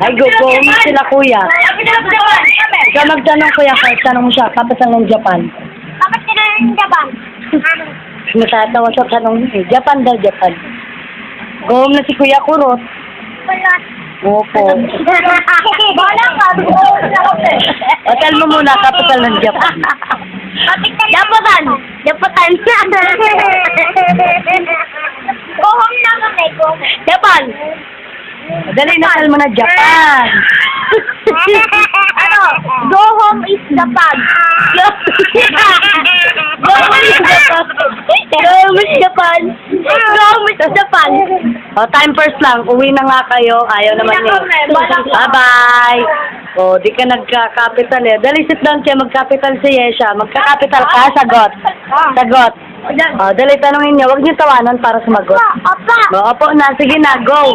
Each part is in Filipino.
Ay, go sila kuya. Ikaw magtanong kuya, tanong mo siya, kapit lang ng Japan. Bakit ka na ng Japan? Natatawa sa tanong niya. Japan daw, Japan. Go na si Kuya Kurot. Wala. Opo. Wala ka. Hotel mo muna, kapital ng Japan. Japatan. Japatan. Go home na kami. Go home. Japan! Dali na, mo na Japan. Ano? Go home is Japan. Go home is Japan. Go home is Japan. Go home is Japan. O, time first lang. Uwi na nga kayo. Ayaw naman niyo. Bye-bye. O, di ka nagka-capital eh. Dali, sit down siya. Mag-capital si Yesha. Magka-capital ka. Sagot. Sagot. O, dali, tanongin niyo. Huwag niyo tawanan para sumagot. Opa. Opo na. Sige na. Go.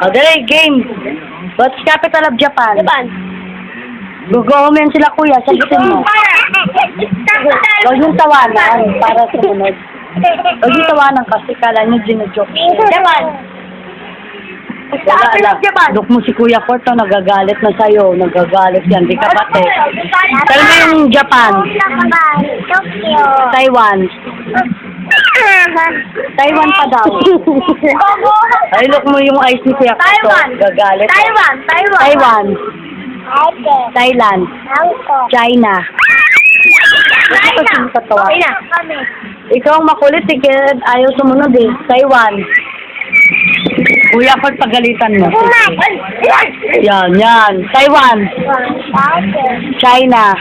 O, dali. Game. What's capital of Japan? Japan. Go home yan sila kuya. Sagutin mo. Huwag niyong tawanan para sumunod. Huwag niyong tawanan kasi kala niyo ginujoke. Japan. Wala alam. Look mo si Kuya Porto, nagagalit na sa'yo. Nagagalit yan. Di ka pati. Tell mo yung Japan. Tokyo. Taiwan. Taiwan pa daw. Ay, look mo yung eyes ni Kuya Porto. Taiwan. Gagalit. Taiwan. Taiwan. Thailand. China. Ito yung katawa. Ikaw ang makulit, tikid. Ayaw sumunod eh. Taiwan. Kuya Ford, pagalitan mo. Yan. Taiwan. China.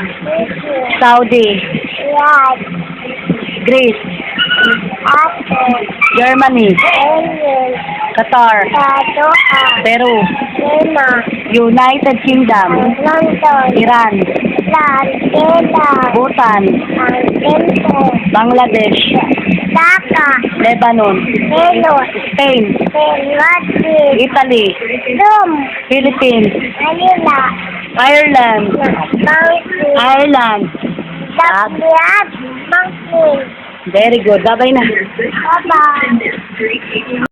Saudi. Greece. Germany. Qatar. Peru. United Kingdom. Iran. Bhutan. Bangladesh. Dhaka. Lebanon. Belarus. Spain. Madrid. Italy. Rome. Philippines. Manila. Ireland. Monkey. Ireland. Monkey. Very good. Bye-bye na. Bye-bye.